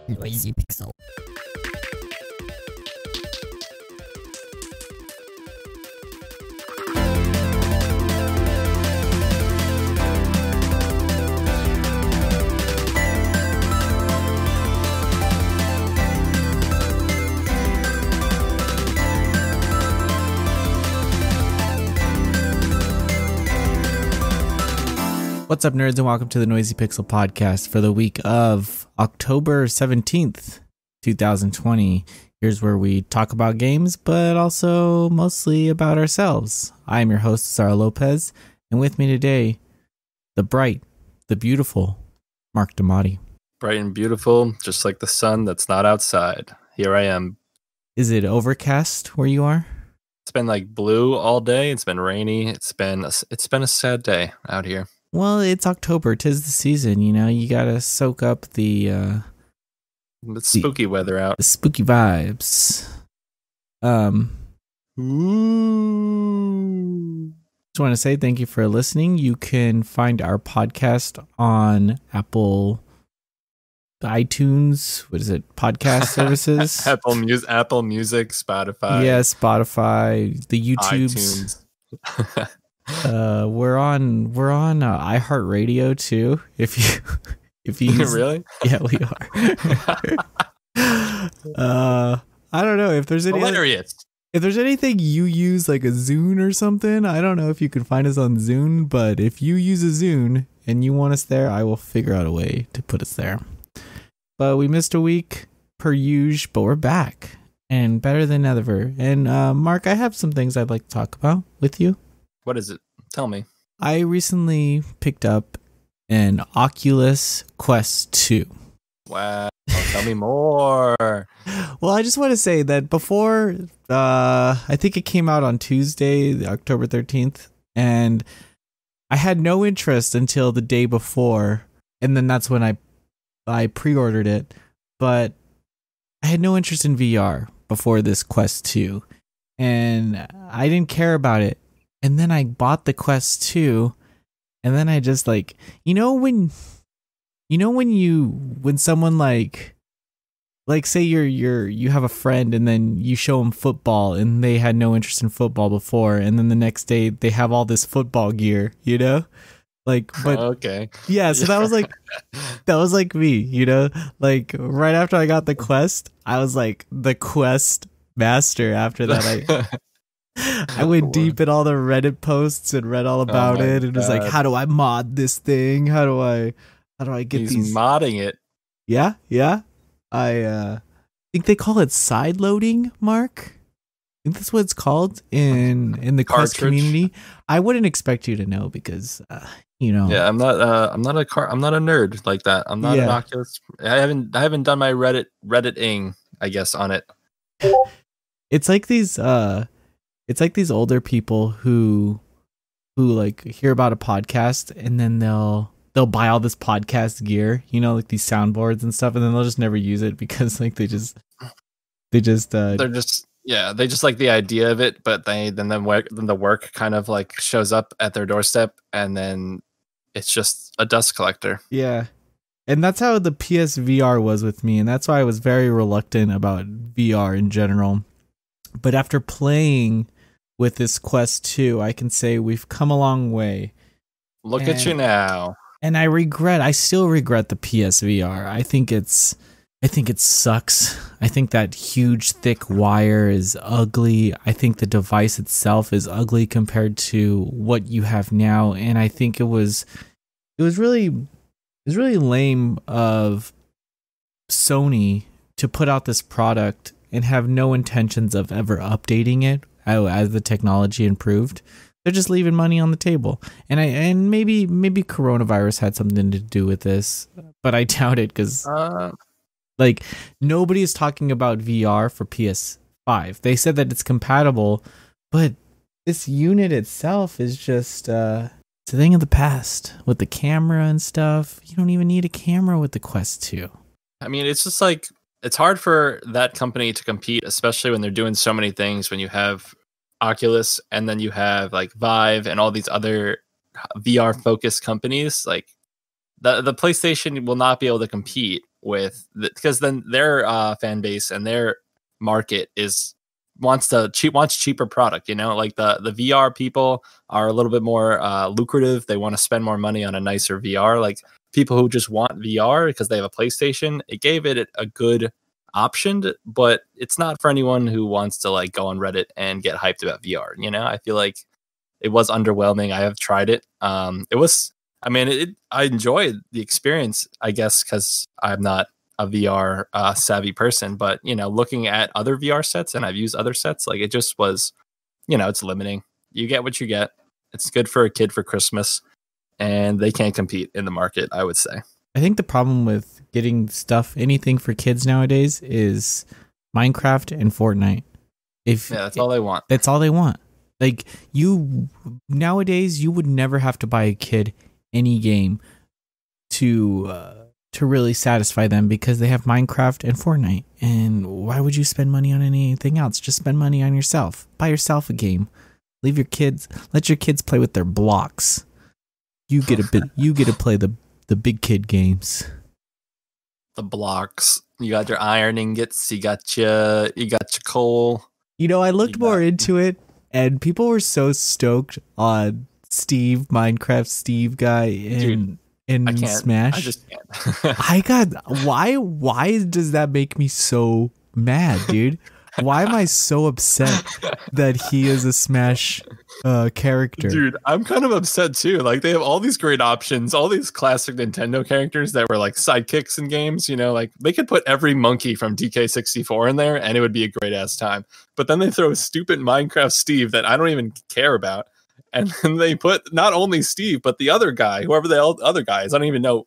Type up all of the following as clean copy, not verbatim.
Noisy Pixel. What's up, nerds, and welcome to the Noisy Pixel podcast for the week of October 17th, 2020. Here's where we talk about games, but also mostly about ourselves. I am your host, Azario Lopez, and with me today, the bright, the beautiful Mark DiMattie. Bright and beautiful, just like the sun that's not outside. Here I am. Is it overcast where you are? It's been like blue all day. It's been rainy. It's been a sad day out here. Well, it's October. 'Tis the season, you know. You gotta soak up the spooky weather out. The spooky vibes. Ooh. Just want to say thank you for listening. You can find our podcast on Apple iTunes. What is it? Podcast services. Apple Music, Spotify. Yeah, Spotify. The YouTubes. iTunes. We're on iHeartRadio too. If you use, really? Yeah, we are. I don't know if there's any if there's anything you use like a Zune or something. I don't know if you can find us on Zune, but if you use a Zune and you want us there, I will figure out a way to put us there. But we missed a week per usual, but we're back and better than ever. And Mark, I have some things I'd like to talk about with you. What is it? Tell me. I recently picked up an Oculus Quest 2. Wow. Tell me more. Well, I just want to say that before, I think it came out on Tuesday, October 13th, and I had no interest until the day before, and then that's when I pre-ordered it, but I had no interest in VR before this Quest 2, and I didn't care about it. And then I bought the Quest 2, and then I just when someone like say you have a friend and then you show them football and they had no interest in football before, and then the next day they have all this football gear, you know? Like, but okay. Yeah, so that was like me, you know? Like right after I got the Quest, I was like the Quest master after that. I went deep in all the Reddit posts and read all about it, and was like, how do I mod this thing? How do I get He's these? modding it. Yeah. I think they call it side loading, Mark. I think that's what it's called in the Quest community. I wouldn't expect you to know because you know. Yeah, I'm not a nerd like that. I'm not an Oculus. I haven't done my Redditing, I guess, on it. It's like these older people who like hear about a podcast and then they'll buy all this podcast gear, you know, like these soundboards and stuff, and then they'll just never use it because like they just like the idea of it, but then the work kind of like shows up at their doorstep, and then it's just a dust collector. Yeah. And that's how the PSVR was with me, and that's why I was very reluctant about VR in general. But after playing with this Quest 2, I can say we've come a long way. Look at you now. And I still regret the PSVR. I think it sucks. I think that huge thick wire is ugly. I think the device itself is ugly compared to what you have now. And I think it was really lame of Sony to put out this product and have no intentions of ever updating it as the technology improved. They're just leaving money on the table. And maybe coronavirus had something to do with this, but I doubt it because like nobody is talking about VR for PS5. They said that it's compatible, but this unit itself is just it's a thing of the past with the camera and stuff. You don't even need a camera with the Quest 2. I mean, it's just like it's hard for that company to compete, especially when they're doing so many things. When you have Oculus and then you have like Vive and all these other VR focused companies, like the PlayStation will not be able to compete with because then their fan base and their market wants cheaper product. Like the VR people are a little bit more lucrative. They want to spend more money on a nicer VR. Like people who just want VR because they have a PlayStation, it gave it a good option, but it's not for anyone who wants to like go on Reddit and get hyped about VR. I feel like it was underwhelming. I have tried it. I enjoyed the experience, I guess, because I'm not a VR savvy person, but looking at other VR sets, and I've used other sets, like it just was, it's limiting. You get what you get. It's good for a kid for Christmas, and they can't compete in the market, I would say. I think the problem with getting anything for kids nowadays is Minecraft and Fortnite. That's all they want. That's all they want. Like nowadays, you would never have to buy a kid any game to really satisfy them because they have Minecraft and Fortnite. And why would you spend money on anything else? Just spend money on yourself. Buy yourself a game. Let your kids play with their blocks. You get to play the big kid games. The blocks. You got your iron ingots. You got your coal. I looked more into it, and people were so stoked on Minecraft Steve guy in Smash. I just can't. Why does that make me so mad, dude? Why am I so upset that he is a Smash character? Dude, I'm kind of upset too. Like they have all these great options, all these classic Nintendo characters that were like sidekicks in games, like they could put every monkey from DK64 in there and it would be a great ass time. But then they throw stupid Minecraft Steve that I don't even care about. And then they put not only Steve, but the other guy, whoever the other guy is. I don't even know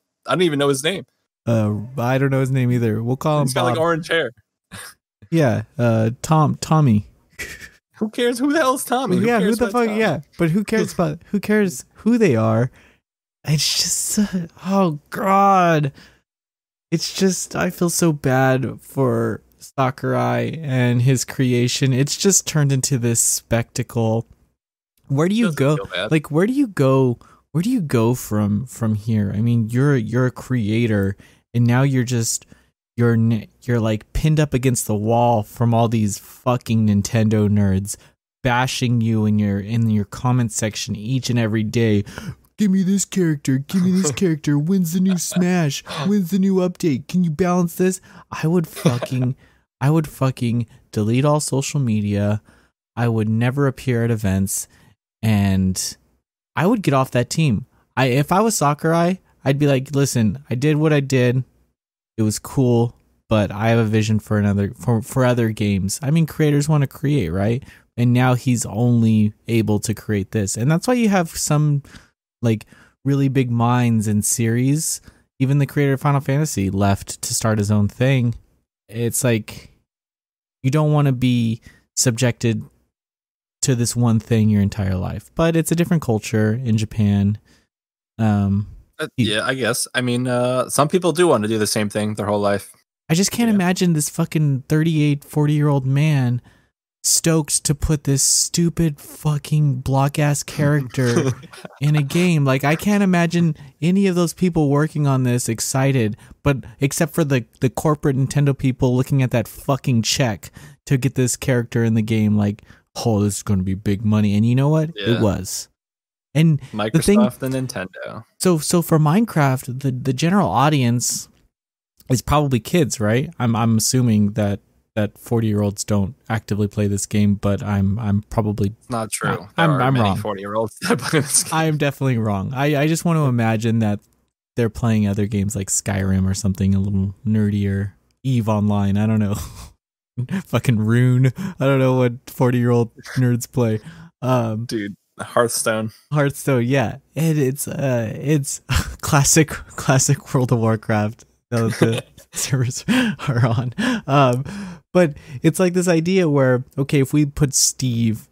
his name. I don't know his name either. We'll call him He's got Bob. like orange hair. Yeah, Tommy. Who cares? Who the hell is Tommy? Who the fuck? Yeah, but who cares who they are? It's just, oh god, it's just I feel so bad for Sakurai and his creation. It's just turned into this spectacle. Where do you go? Like, where do you go? Where do you go from here? I mean, you're a creator, and now you're like pinned up against the wall from all these fucking Nintendo nerds bashing you in your comment section each and every day. Give me this character. Give me this character. When's the new Smash? When's the new update? Can you balance this? I would fucking delete all social media. I would never appear at events. And I would get off that team. If I was Sakurai, I'd be like, listen, I did what I did. It was cool, but I have a vision for other games. I mean, creators want to create, right? And now he's only able to create this. And that's why you have some like really big minds in series. Even the creator of Final Fantasy left to start his own thing. It's like you don't want to be subjected to this one thing your entire life, but it's a different culture in Japan. Yeah, I guess. I mean, some people do want to do the same thing their whole life. I just can't imagine this fucking 38, 40-year-old man stoked to put this stupid fucking block-ass character in a game. Like, I can't imagine any of those people working on this excited, but except for the corporate Nintendo people looking at that fucking check to get this character in the game, like, oh, this is going to be big money. And you know what? Yeah. It was. And Microsoft and Nintendo. So for Minecraft, the general audience is probably kids, right? I'm assuming that 40-year-olds don't actively play this game, but I'm probably not true. I'm wrong. 40-year-olds that play this game. I am definitely wrong. I just want to imagine that they're playing other games like Skyrim or something a little nerdier. EVE Online, I don't know. Fucking Rune. I don't know what 40-year-old nerds play. Dude, Hearthstone, yeah. And it's classic World of Warcraft that the servers are on. But it's like this idea where, okay, if we put Steve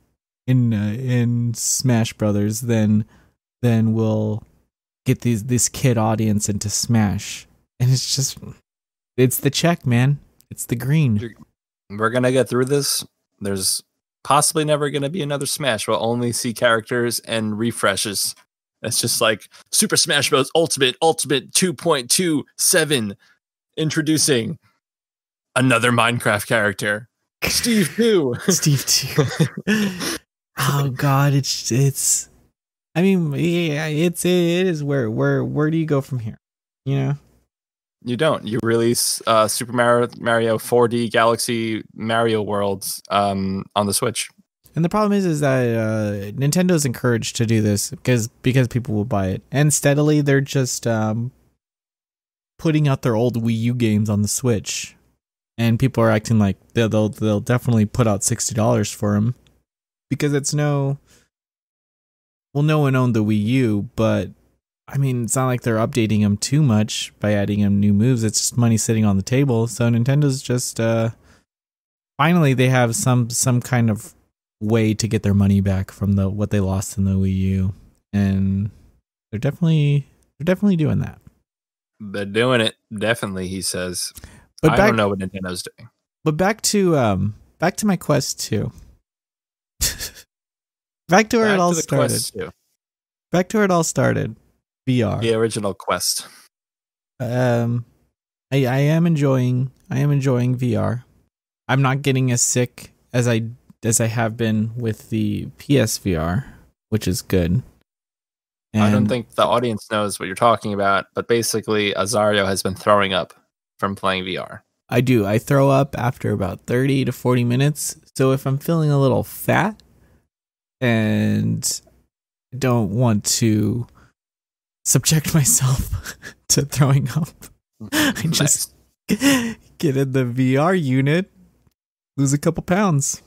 in Smash Brothers, then we'll get this kid audience into Smash. And it's the check, man. It's the green. We're going to get through this. There's possibly never going to be another Smash. We'll only see characters and refreshes. It's just like Super Smash Bros. Ultimate 2.27. Introducing another Minecraft character, Steve 2. Steve 2. Oh God, it's. I mean, yeah, it is. Where do you go from here? You know. You don't. You release Super Mario 4D Galaxy Mario Worlds on the Switch. And the problem is that Nintendo's encouraged to do this because people will buy it, and steadily they're just putting out their old Wii U games on the Switch, and people are acting like they'll definitely put out $60 for them because it's no one owned the Wii U, but I mean it's not like they're updating them too much by adding them new moves. It's just money sitting on the table. So Nintendo's just finally they have some kind of way to get their money back from what they lost in the Wii U, and they're definitely doing that. They're doing it, definitely. He says, but I don't know what Nintendo's doing. But back to my Quest 2. Back to where it all started. Back to where it all started. VR. The original Quest. I am enjoying VR. I'm not getting as sick as I have been with the PSVR, which is good. And I don't think the audience knows what you're talking about, but basically Azario has been throwing up from playing VR. I do. I throw up after about 30 to 40 minutes. So if I'm feeling a little fat and don't want to subject myself to throwing up, I just get in the VR unit, lose a couple pounds.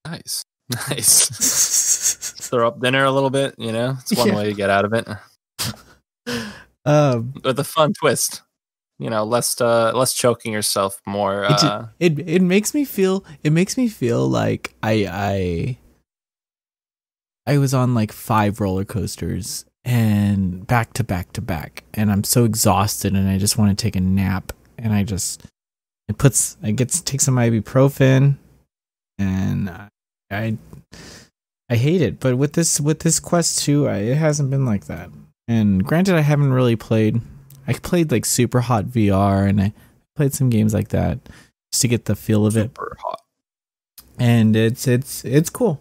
Nice. Throw up dinner a little bit, you know? It's one way to get out of it. With a fun twist. You know, less choking yourself, more it makes me feel like I was on like 5 roller coasters and back to back to back, and I'm so exhausted and I just want to take a nap, and take some ibuprofen, and I hate it. But with this Quest 2, it hasn't been like that. And granted, I haven't really played. I played like Super Hot VR, and I played some games like that just to get the feel of it. Super Hot, and it's cool.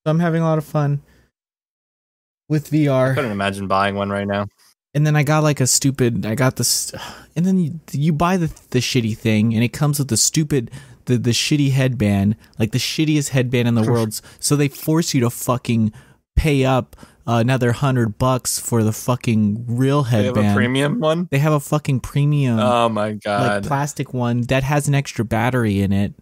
So I'm having a lot of fun with VR. I couldn't imagine buying one right now. And then I got this, and then you buy the shitty thing, and it comes with the shitty headband, like the shittiest headband in the world. So they force you to fucking pay up another $100 for the fucking real headband. They have a premium one? They have a fucking premium. Oh my God. Like plastic one that has an extra battery in it.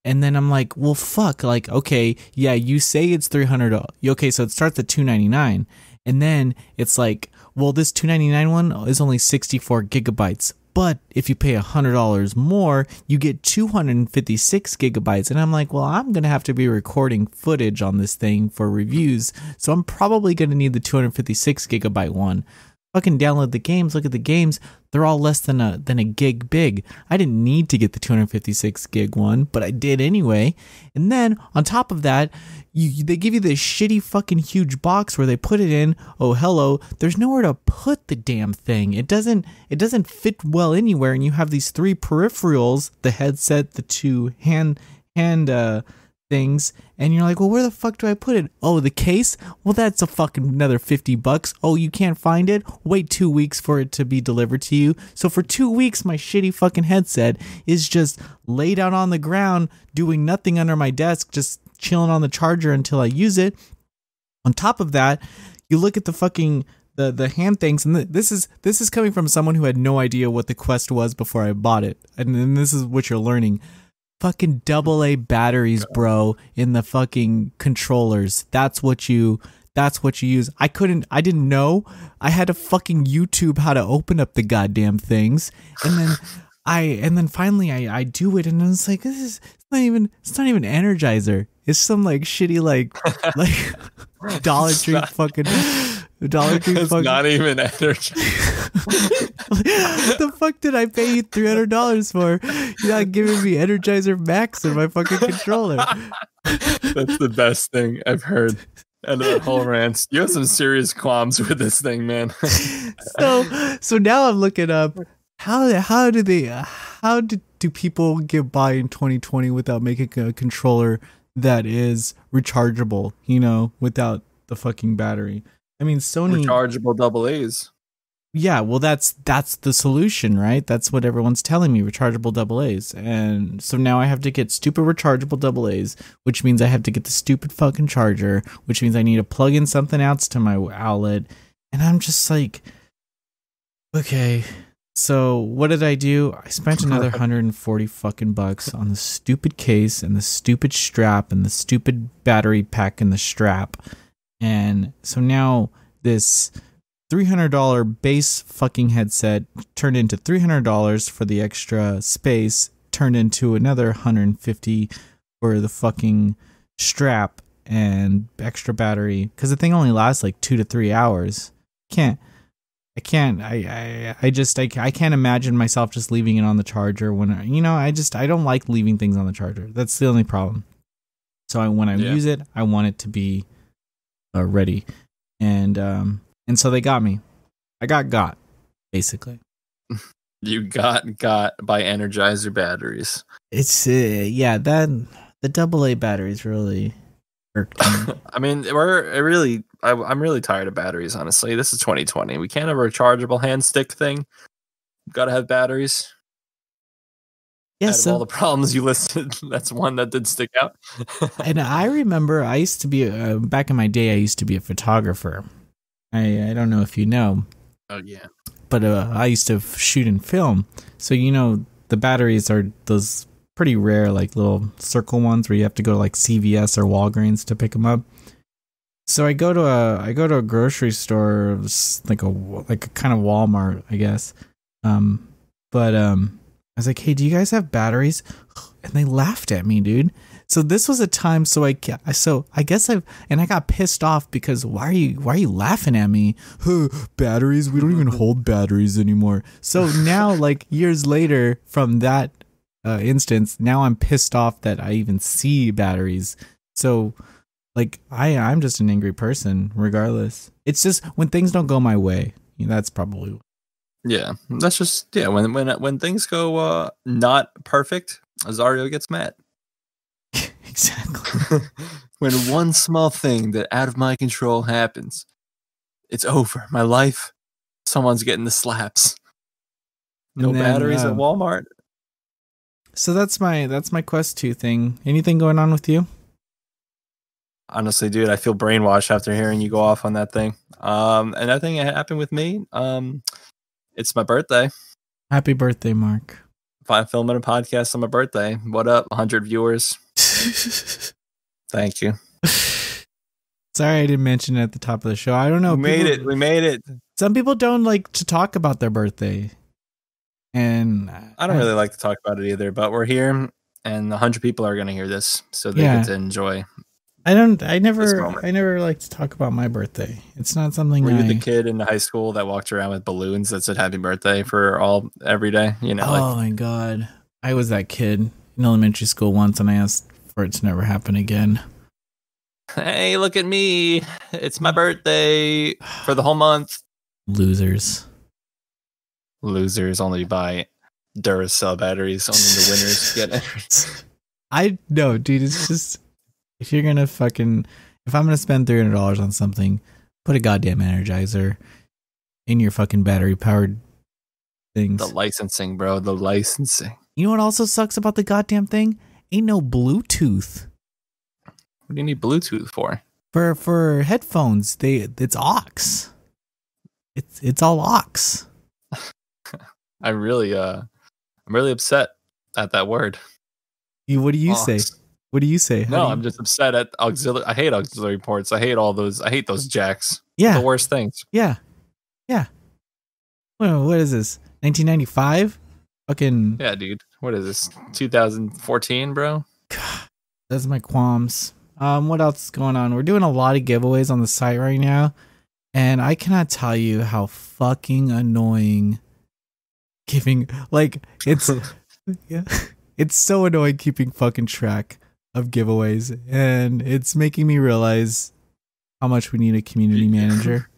And then I'm like, well, fuck. Like, okay, yeah, you say it's $300. Okay, so it starts at $299. And then it's like, well, this $299 one is only 64 gigabytes. But if you pay $100 more, you get 256 gigabytes. And I'm like, well, I'm going to have to be recording footage on this thing for reviews. So I'm probably going to need the 256 gigabyte one. Fucking download the games, look at the games. They're all less than a gig big. I didn't need to get the 256 gig one, but I did anyway. And then on top of that, they give you this shitty fucking huge box where they put it in. Oh, hello. There's nowhere to put the damn thing. It doesn't fit well anywhere. And you have these 3 peripherals, the headset, the 2 hand things, and you're like, well, where the fuck do I put it? Oh, the case? Well, that's a fucking another $50. Oh, you can't find it? Wait 2 weeks for it to be delivered to you. So for 2 weeks, my shitty fucking headset is just laid out on the ground, doing nothing under my desk, just chilling on the charger until I use it. On top of that, you look at the fucking the hand things, and this is coming from someone who had no idea what the Quest was before I bought it, and then this is what you're learning. Fucking AA batteries, bro, in the fucking controllers. That's what you use. I didn't know. I had to fucking YouTube how to open up the goddamn things. And then finally I do it, and it's like, it's not even Energizer. It's some like shitty like Dollar Tree fucking Dollar Tree. It's fucking, not even Energizer. What the fuck did I pay you $300 for? You're not giving me Energizer Max in my fucking controller. That's the best thing I've heard. And that whole rant. You have some serious qualms with this thing, man. So now I'm looking up do people get by in 2020 without making a controller that is rechargeable, without the fucking battery? I mean, Sony Rechargeable double A's. Yeah, well, that's the solution, right? That's what everyone's telling me, rechargeable double A's. And so now I have to get stupid rechargeable double A's, which means I have to get the stupid fucking charger, which means I need to plug in something else to my outlet. And I'm just like, okay, so what did I do? I spent another 140 fucking bucks on the stupid case and the stupid strap and the stupid battery pack in the strap. And so now this $300 base fucking headset turned into $300 for the extra space, turned into another $150 for the fucking strap and extra battery, because the thing only lasts like 2 to 3 hours. I can't imagine myself just leaving it on the charger when I don't like leaving things on the charger. That's the only problem. So when I use it, I want it to be ready. And so they got me. I got, basically. You got by Energizer batteries. It's the AA batteries really irked me. I mean, I'm really tired of batteries, honestly. This is 2020. We can't have a rechargeable hand stick thing. We've got to have batteries. Out of all the problems you listed, that's one that did stick out. And I remember I used to be back in my day. I used to be a photographer. I don't know if you know. Oh yeah. But I used to shoot and film. So the batteries are those pretty rare, like little circle ones where you have to go to like CVS or Walgreens to pick them up. So I go to a grocery store, like a kind of Walmart, I guess. But I was like, hey, do you guys have batteries? And they laughed at me, dude. So this was a time. So I guess I got pissed off because why are you laughing at me? Batteries? We don't even hold batteries anymore. So now, like years later from that instance, now I'm pissed off that I even see batteries. So like I'm just an angry person regardless. It's just when things don't go my way. That's probably. Yeah, that's just when things go not perfect, Azario gets mad. Exactly. When one small thing that out of my control happens, it's over. My life, someone's getting the slaps. No batteries at Walmart. So that's my Quest 2 thing. Anything going on with you? Honestly, dude, I feel brainwashed after hearing you go off on that thing. And that thing happened with me. It's my birthday. Happy birthday, Mark. I'm filming a podcast on my birthday. What up, 100 viewers? Thank you. Sorry I didn't mention it at the top of the show. I don't know. We made it. Some people don't like to talk about their birthday. And I don't really like to talk about it either, but we're here and 100 people are going to hear this, so they get to enjoy. I never like to talk about my birthday. It's not something. Were you the kid in high school that walked around with balloons that said happy birthday for every day? Oh my God. I was that kid in elementary school once and I asked for it to never happen again. Hey, look at me. It's my birthday for the whole month. Losers only buy Duracell batteries. Only the winners get it. I know, dude. It's just, if I'm going to spend $300 on something, put a goddamn Energizer in your fucking battery powered things. The licensing, bro. The licensing. You know what also sucks about the goddamn thing? Ain't no Bluetooth. What do you need Bluetooth for? For headphones, it's aux. It's all aux. I'm really upset at that word. What do you say? What do you say? I'm just upset at auxiliary. I hate auxiliary ports. I hate all those. I hate those jacks. Yeah, the worst things. Yeah. Well, what is this? 1995? Fucking yeah, dude. What is this? 2014, bro. God, that's my qualms. What else is going on? We're doing a lot of giveaways on the site right now, and I cannot tell you how fucking annoying giving it's yeah. It's so annoying keeping fucking track of giveaways, and it's making me realize how much we need a community manager.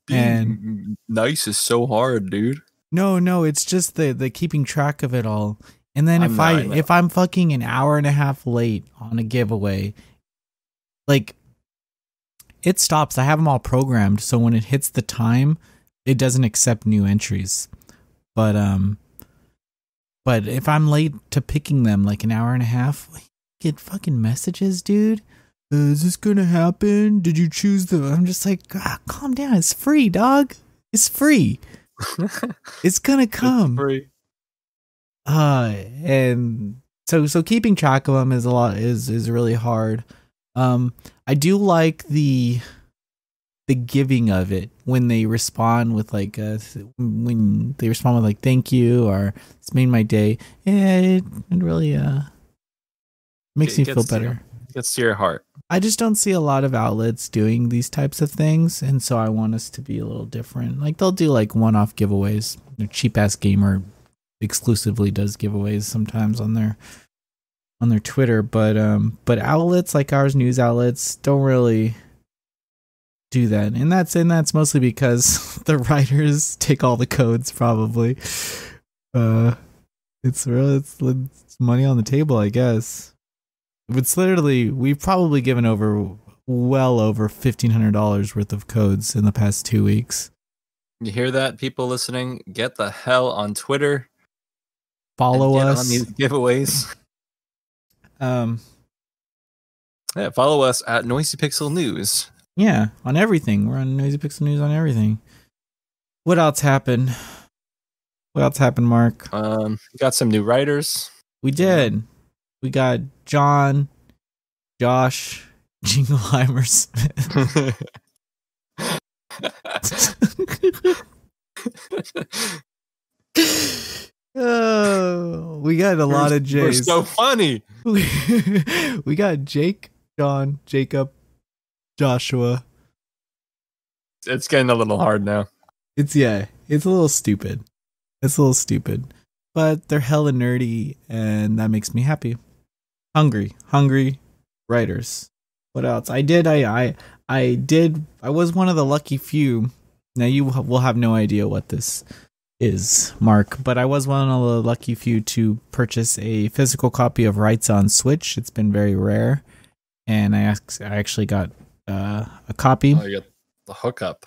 Being nice is so hard, dude. No, it's just the keeping track of it all. And then I know. if I'm fucking an hour and a half late on a giveaway, like it stops. I have them all programmed, so when it hits the time, it doesn't accept new entries. But if I'm late to picking them, like an hour and a half, I get fucking messages, dude. Is this gonna happen? Did you choose the? I'm just like, calm down. It's free, dog. It's free. It's gonna come. It's free. And so keeping track of them is really hard. I do like the giving of it when they respond with like thank you or it's made my day. Yeah, it really makes me feel better. Gets to your heart. I just don't see a lot of outlets doing these types of things, and so I want us to be a little different. Like they'll do like one-off giveaways. Cheap Ass Gamer exclusively does giveaways sometimes on their Twitter, but outlets like ours, news outlets, don't really do that, and that's mostly because the writers take all the codes. Probably, it's money on the table, I guess. It's literally, we've probably given over well over $1,500 worth of codes in the past 2 weeks. You hear that, people listening? Get the hell on Twitter. Follow us on these giveaways. Yeah, follow us at Noisy Pixel News. Yeah, on everything. We're on Noisy Pixel News on everything. What else happened? Mark? We got some new writers. We did. We got Josh Jingleheimer Smith. Oh, we got a lot of J's. We're so funny. We got Jake, John, Jacob, Joshua. It's getting a little hard now. It's a little stupid. But they're hella nerdy, and that makes me happy. Hungry writers. What else? I was one of the lucky few. Now you will have no idea what this is, Mark, but I was one of the lucky few to purchase a physical copy of Rights on Switch. It's been very rare, and I actually got a copy. Oh, you got the hookup.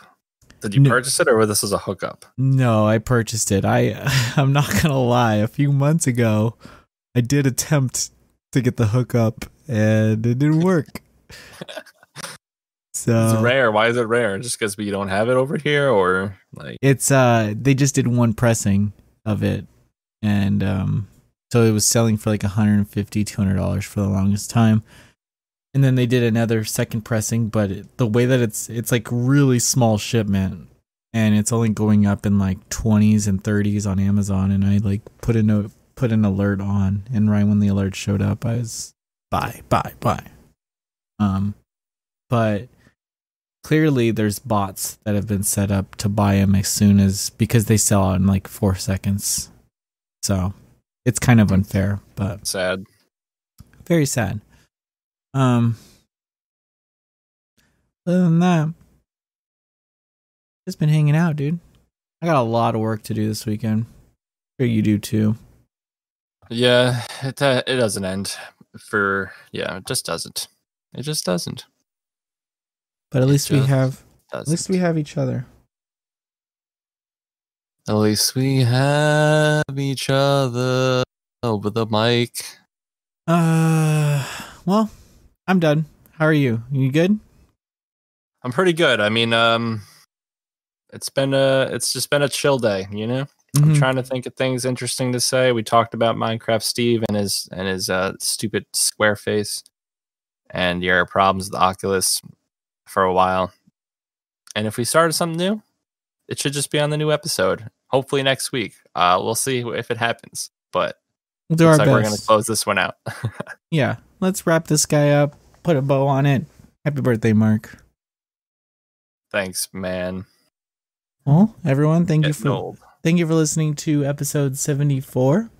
Did you purchase it, or this is a hookup? No, I purchased it. I'm not gonna lie. A few months ago, I did attempt to get the hookup, and it didn't work. So it's rare. Why is it rare? Just because we don't have it over here, or like it's they just did one pressing of it, and so it was selling for like $150, $200 for the longest time. And then they did another second pressing, but the way that it's like really small shipment, and it's only going up in like 20s and 30s on Amazon. And I like put an alert on, and right when the alert showed up, I was buy. But clearly there's bots that have been set up to buy them as soon as, because they sell out in like 4 seconds. So it's kind of unfair, but sad. Very sad. Other than that, just been hanging out, dude. I got a lot of work to do this weekend. Sure you do too. Yeah, it doesn't end it just doesn't. It just doesn't. But at least we have each other. At least we have each other over the mic. Well, I'm done. How are you? You good? I'm pretty good. I mean, it's just been a chill day, you know? Mm-hmm. I'm trying to think of things interesting to say. We talked about Minecraft Steve and his stupid square face and your problems with the Oculus for a while. And if we started something new, it should just be on the new episode. Hopefully next week. We'll see if it happens. But we'll do our best. We're going to close this one out. Yeah. Let's wrap this guy up. Put a bow on it. Happy birthday, Mark. Thanks, man. Well, everyone, thank you for listening to episode 74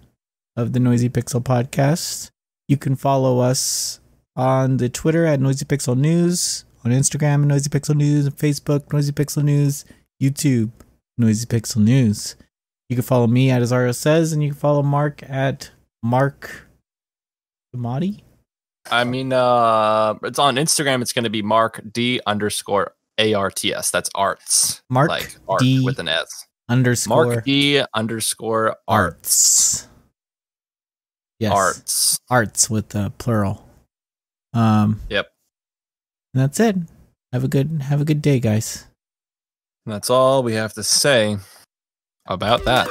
of the Noisy Pixel podcast. You can follow us on the Twitter at Noisy Pixel News, on Instagram Noisy Pixel News, Facebook Noisy Pixel News, YouTube Noisy Pixel News. You can follow me at Azario Says, and you can follow Mark at Mark DiMattie. I mean, it's on Instagram. It's going to be Mark D_ARTS. That's arts. Mark like art D with an S. Underscore Mark D_arts. Yes. Arts. Arts with the plural. Yep. And that's it. Have a good day, guys. And that's all we have to say about that.